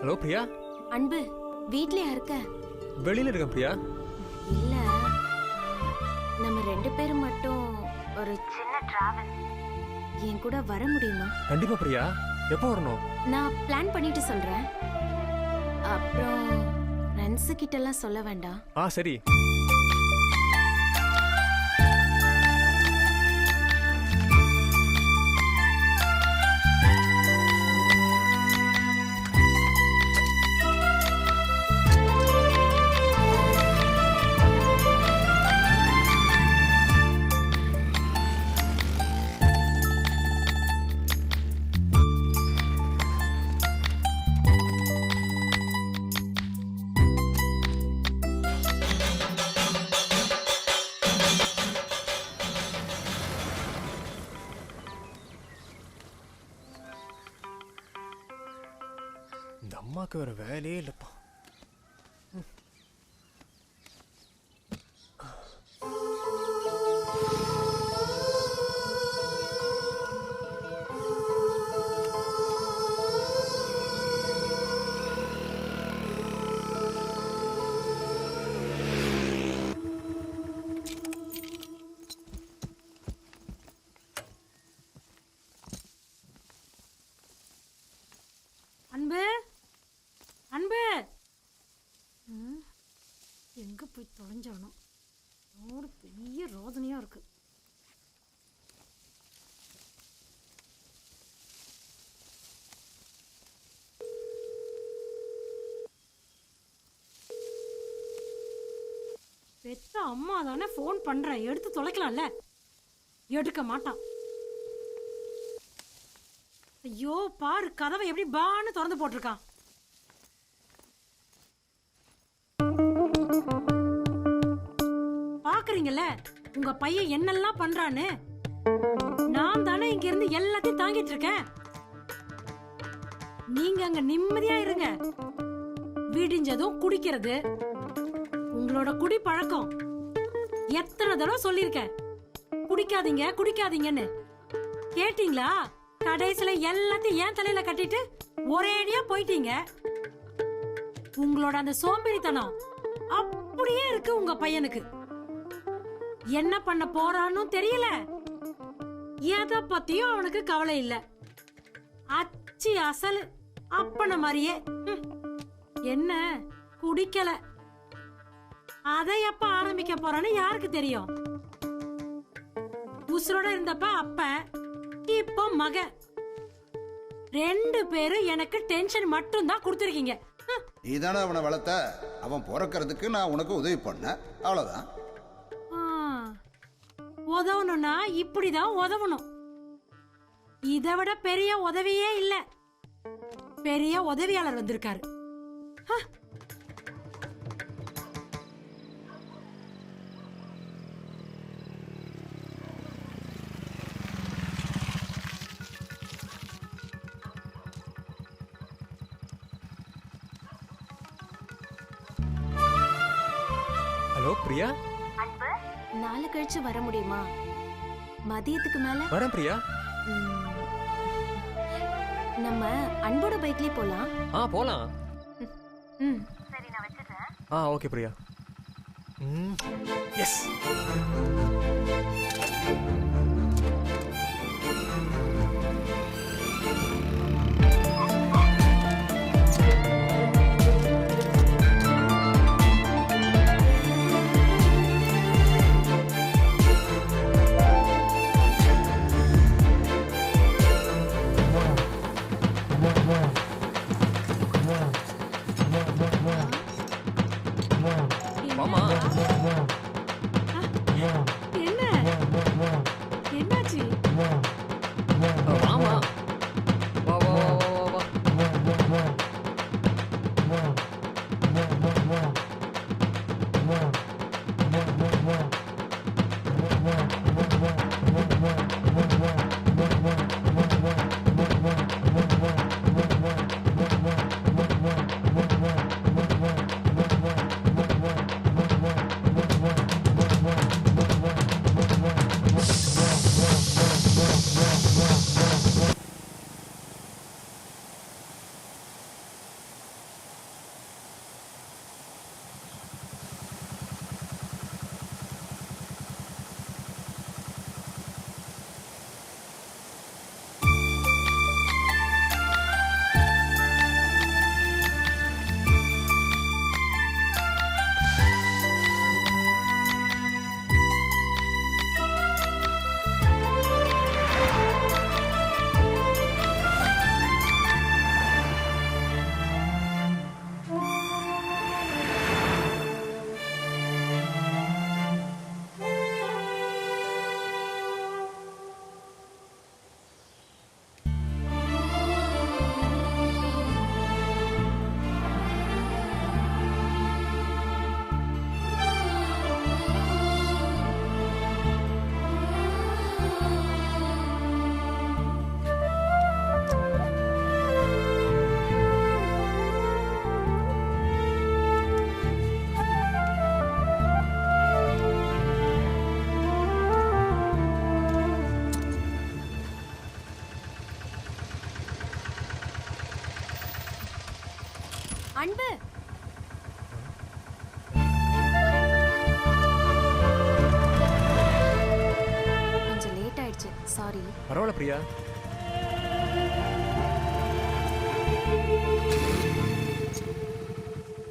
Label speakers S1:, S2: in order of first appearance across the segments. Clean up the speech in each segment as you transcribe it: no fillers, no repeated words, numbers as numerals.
S1: Hello Priya.
S2: அன்பு, வீட்லயா இருக்க?
S1: வெளியில இருக்கேன் பிரியா.
S2: இல்ல, நம்ம 2 பேரும் மட்டும் ஒரு சின்ன டிராவல். என் கூட வர முடியுமா?
S1: கண்டிப்பா பிரியா. எப்போ வரணும்?
S2: நான் பிளான் பண்ணிட்டு சொல்றேன். அப்புறம் ஃப்ரெண்ட்ஸ் கிட்ட எல்லாம் சொல்ல வேண்டாம்.
S1: சரி. இந்த அம்மாவுக்கு வேற வேலையே இல்லப்பா.
S3: அன்பு, அன்பு, எங்க போய் தொலைஞ்சானோ? ஒரு பெரிய ரோதனையா இருக்கு. பெத்த அம்மா தானே போன் பண்றேன், எடுத்து தொலைக்கலாம்ல. எடுக்க மாட்டான். ஐயோ பாரு, கதவை எப்படி பான்னு திறந்து போட்டிருக்கான். பாக்குறீங்கல்ல உங்க பையன் என்னெல்லாம் பண்றான்னு. நான் தானே இங்க இருந்து எல்லாத்தையும் தாங்கிட்டு இருக்கேன். நீங்க அங்க நிம்மதியா இருங்க. விடிஞ்சதும் குடிக்கிறது உங்களோட குடி பழக்கம். எத்தனை தடவை சொல்லிருக்கேன் குடிக்காதீங்க குடிக்காதீங்கன்னு. கேட்டீங்களா? கடைசியில எல்லாத்தையும் ஏன் தலையில கட்டிட்டு ஒரேடியா போயிட்டீங்க. உங்களோட அந்த சோம்பேறித்தனம் அப்படியே இருக்கு உங்க பையனுக்கு. என்ன பண்ண போறான்னு தெரியல. எதை பத்தியும் அவனுக்கு கவலை இல்ல. அச்சி அசல் அப்பன மாதிரியே. என்ன குடிக்கல, அதை எப்ப ஆரம்பிக்க போறான்னு யாருக்கு தெரியும்? உசுரோட இருந்தப்ப அப்ப, இப்போ மகன். 2 பேரும் எனக்கு டென்ஷன் மட்டும் தான் கொடுத்துருக்கீங்க.
S4: நீதானே அவனை வளர்த்த. அவன் பிறக்கிறதுக்கு நான் உனக்கு உதவி பண்ண, அவ்வளவுதான்.
S3: உதவணும்னா இப்படிதான் உதவணும். இதை விட பெரிய உதவியே இல்ல. பெரிய உதவியாளர் வந்திருக்காரு.
S1: ஹலோ பிரியா.
S2: அன்பு, நாளை கழிச்சு வர முடியுமா? மதியத்துக்கு மேல
S1: வரேன் பிரியா.
S2: நம்ம அன்போட பைக்லயே போலாம்.
S1: போலாம்.
S2: சரி, நான் வச்சிடுறேன்.
S1: ஓகே பிரியா. எஸ். மாமா.
S3: என்ன என்னாச்சு?
S1: மாமா வா வா வா வா வா.
S5: பரவாயில்ல பிரியா.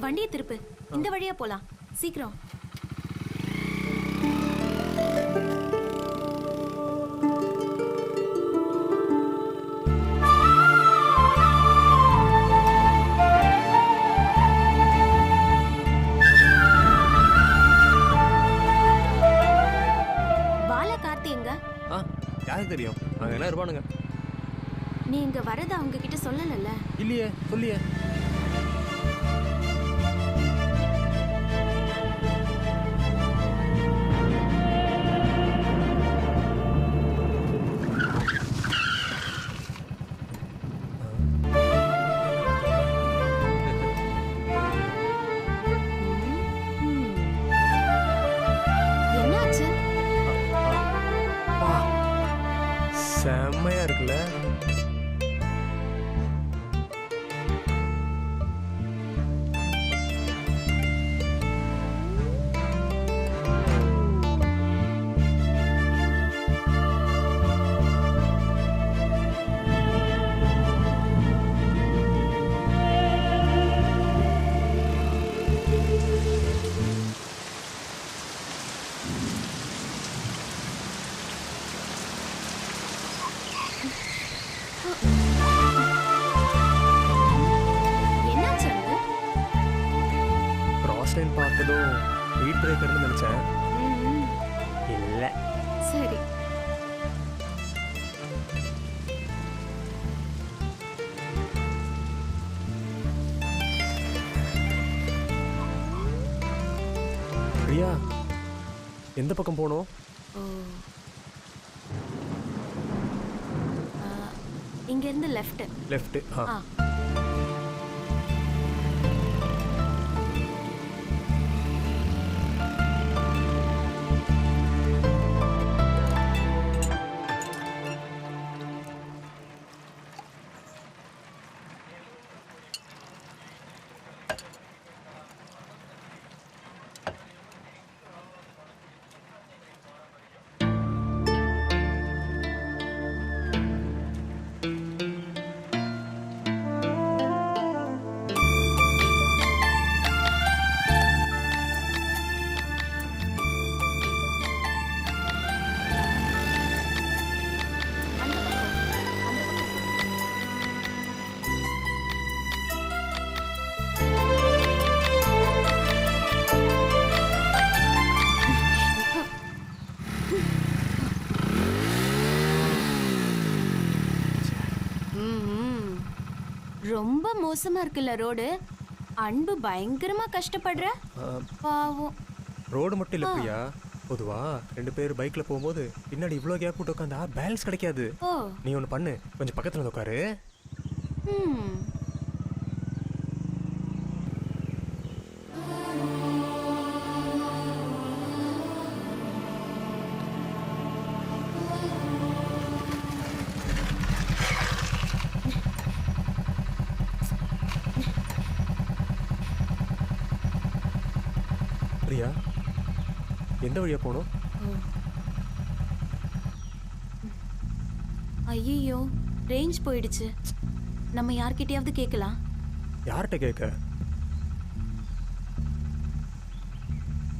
S2: வண்டியை திருப்பு, இந்த வழியா போலாம். சீக்கிரம். பாலா, கார்த்தி எங்க?
S5: யாருக்கு தெரியும்? நாங்கள் எல்லாம் இருப்பானுங்க.
S2: நீ இங்க வரத அவங்க கிட்ட சொல்லலல்ல?
S5: இல்லையே, சொல்லியே.
S2: என்னாச்சு?
S5: செம்மையா இருக்குல்ல?
S2: என்னாச்சு அங்க?
S5: கிராஸ் லைன் பார்த்ததும் ஸ்பீட் பிரேக்கர்னு நினைச்சேன்.
S2: ம்,
S5: இல்ல.
S2: சரி.
S5: பிரியா, எந்த பக்கம் போகணும்?
S2: ஓ. இங்க இருந்து லெஃப்ட்.
S5: லெஃப்ட்.
S2: ஆ. அந்த பக்கம். அந்த பக்கம். ம்ம். ரொம்ப மோசமா இருக்குல்ல ரோடு. அன்பு பயங்கரமா கஷ்டப்படுற. பாவம்.
S5: ரோடு மட்டும் இல்ல பிரியா, பொதுவா 2 பேர் பைக்ல போகும்போது பின்னாடி இவ்வளோ கேப் விட்டு உட்காந்தா பேலன்ஸ் கிடைக்காது.
S2: ஓ.
S5: நீ ஒன்று பண்ணு, கொஞ்சம் பக்கத்துல வந்து உட்காரு.
S2: ம்.
S5: பிரியா, எந்த வழியா போகணும்?
S2: ஐயோ, ரேஞ்ச் போயிடுச்சு. நம்ம யார்கிட்டயாவது கேட்கலாம்.
S5: யார்கிட்ட கேட்க?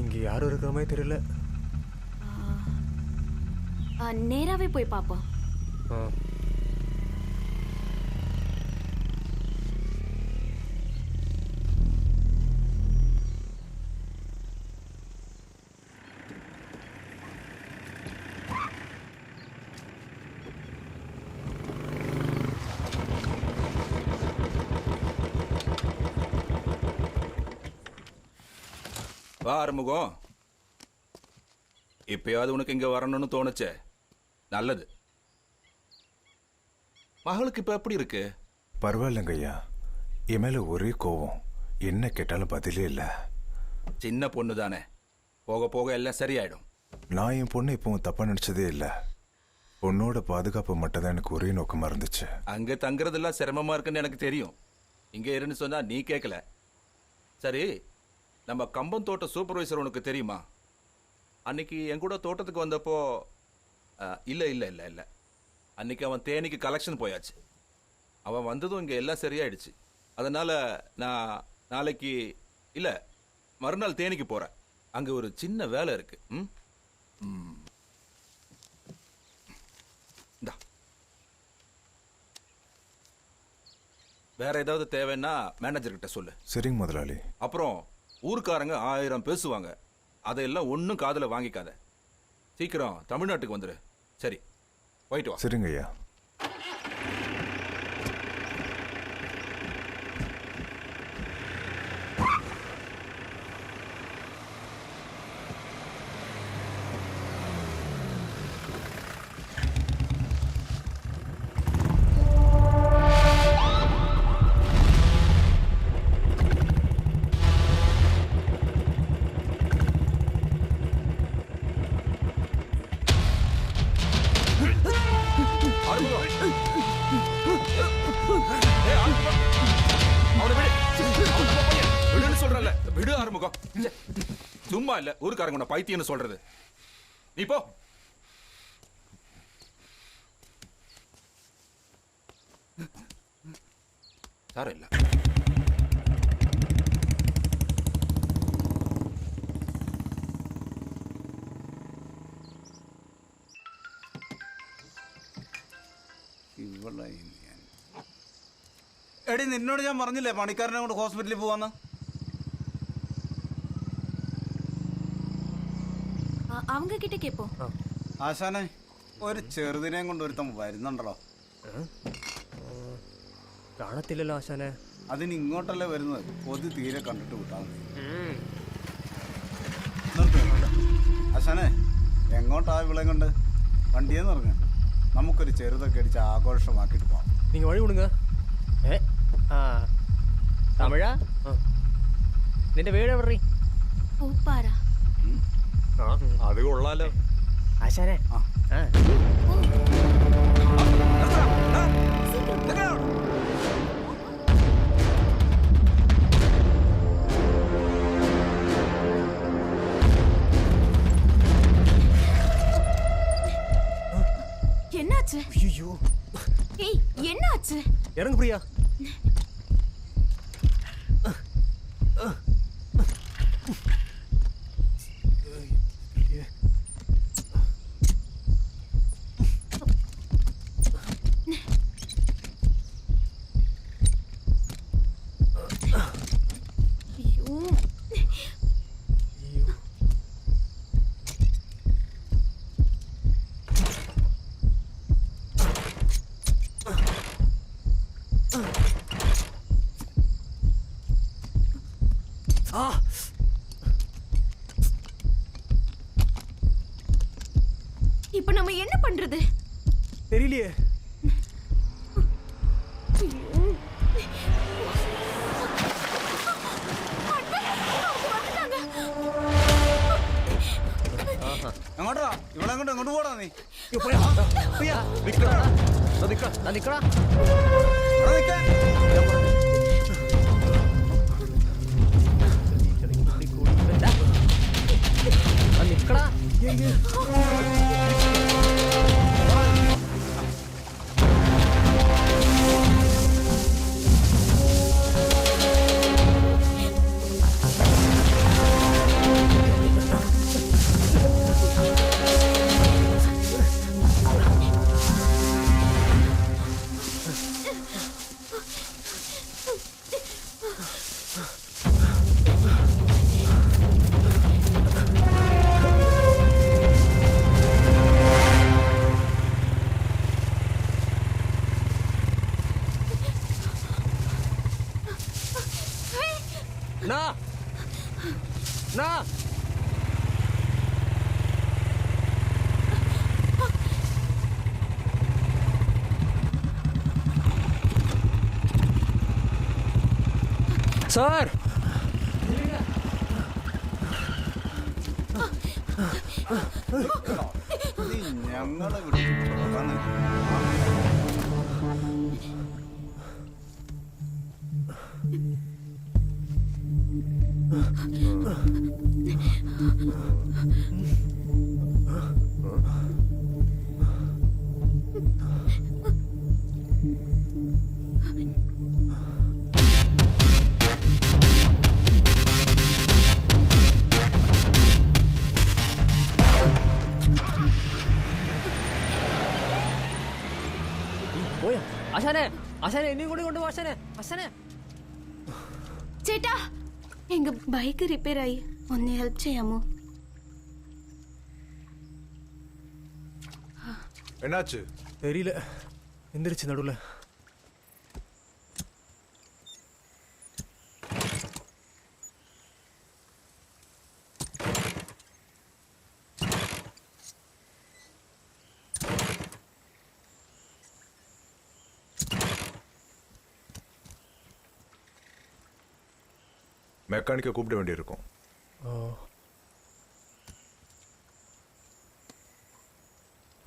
S5: இங்க யாரும் இருக்கிற மாதிரி தெரியல.
S2: நேராவே போய் பார்ப்போம்.
S5: ஆ.
S6: வா ஆறுமுகம், இப்பயாவது உனக்கு இங்க வரணும்னு தோணுச்சே, நல்லது. மகளுக்கு இப்ப எப்படி இருக்கு?
S7: பரவாயில்லைங்க ஐயா, என் மேல ஒரே கோவம். என்ன கேட்டாலும் பதிலே இல்ல.
S6: சின்ன பொண்ணு தானே, போக போக எல்லாம் சரியாயிடும்.
S7: நான் என் பொண்ணு இப்பவும் தப்பா நினைச்சதே இல்ல. பொண்ணோட பாதுகாப்பு மட்டும் தான் எனக்கு ஒரே நோக்கமா இருந்துச்சு.
S6: அங்க தங்குறதெல்லாம் சிரமமா இருக்குன்னு எனக்கு தெரியும். இங்க இருன்னு சொன்னா நீ கேட்கல. சரி, நம்ம கம்பம் தோட்ட சூப்பர்வைசர் உனக்கு தெரியுமா? அன்னைக்கு என் கூட தோட்டத்துக்கு வந்தப்போ இல்ல இல்ல இல்ல இல்ல அன்னைக்கு அவன் தேனிக்கு கலெக்ஷன் போயாச்சு. அவன் வந்ததும் இங்கே எல்லாம் சரியாயிடுச்சு. அதனால நான் நாளைக்கு இல்லை மறுநாள் தேனிக்கு போகிறேன். அங்கே ஒரு சின்ன வேலை இருக்கு. இந்தா. வேற ஏதாவது தேவைன்னா மேனேஜர்கிட்ட சொல்லு.
S7: சரிங்க முதலாளி.
S6: அப்புறம் ஊருக்காரங்க 1000 பேசுவாங்க. அதையெல்லாம் ஒன்றும் காதில் வாங்கிக்காத. சீக்கிரம் தமிழ்நாட்டுக்கு வந்துடு. சரி, போயிட்டு வா.
S7: சரிங்க ஐயா.
S6: விடு ஆறுமுகம். சும்மா இல்ல ஊருக்காரங்க உன்னை பைத்தியன்னு சொல்றது. நீ போ. சார் இல்ல
S8: എടി നിന്നോട് ഞാൻ പറഞ്ഞില്ലേ പണിക്കാരനെ കൊണ്ട് ഹോസ്പിറ്റലിൽ പോവാന്ന്.
S2: அவங்க கிட்ட கேப்போம்.
S8: ആശാനെ ഒരു ചെറുതിനെയും കൊണ്ട് ഒരുത്തം വരുന്നുണ്ടല്ലോ.
S5: കാണത്തില്ലല്ലോ ആശാനെ.
S8: അതിന് ഇങ്ങോട്ടല്ലേ വരുന്നത്. പൊതി തീരെ കണ്ടിട്ട് വിട്ടാൽ മതി. ആശാനെ എങ്ങോട്ടാ വിളയും കൊണ്ട്? വണ്ടിയെന്ന് പറഞ്ഞ നമുക്കൊരു ചെറുതൊക്കെ അടിച്ച് ആഘോഷമാക്കിയിട്ട് പോവാം.
S5: நீங்க வழி விடுங்க.
S1: തമിഴ നിന്റെ വീട് എവിടെ?
S2: പൂപ്പാറ.
S6: അത് കൊള്ളാലോ
S1: ആശാനെ.
S2: என்னாச்சு?
S5: ஐயோ,
S2: ஏய் என்னாச்சு?
S5: இறங்கு பிரியா.
S2: இப்ப நம்ம என்ன பண்றது?
S5: தெரியலையே.
S8: എങ്ങോട്ടാ ഇവിടെ കൊണ്ട് എങ്ങോട്ട് പോടാ നീ?
S1: നിക്കടാ.
S8: ഇവിടെ നിൽക്കാൻ.
S1: നിക്കടാ.
S5: സാർ,
S8: നീ ഞങ്ങളെ വിളിച്ചു പോകാന്ന്.
S1: ആശാനെ ആശാനെ എന്നെയും കൂടി കൊണ്ടുപോ ആശാനെ ആശാനെ
S2: ചേട്ടാ എങ്ക ബൈക്ക് റിപ്പയർ ആയി ഒന്ന് ഹെൽപ്പ് ചെയ്യാമോ?
S7: என்னாச்சு?
S5: தெரியல எந்திரிச்சு நடுவில்.
S7: மெக்கானிக்கை கூப்பிட வேண்டியிருக்கும்.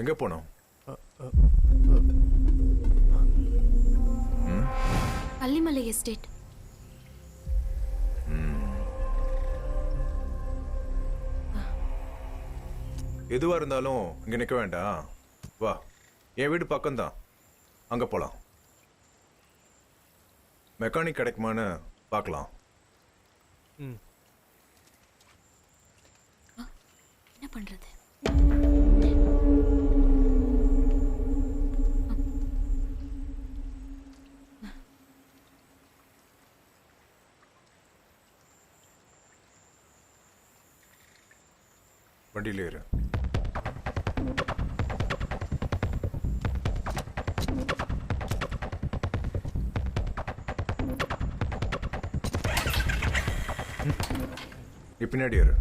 S7: எங்கே போனோம்?
S2: அல்லிமலை எஸ்டேட்.
S7: எதுவாக இருந்தாலும் இங்கே நிற்க வேண்டாம். வா, என் வீடு பக்கம்தான், அங்கே போகலாம். மெக்கானிக் கிடைக்குமான்னு பார்க்கலாம்.
S2: என்ன பண்றது?
S7: வண்டியிலே இரு. நீ பின்னாடி இரு.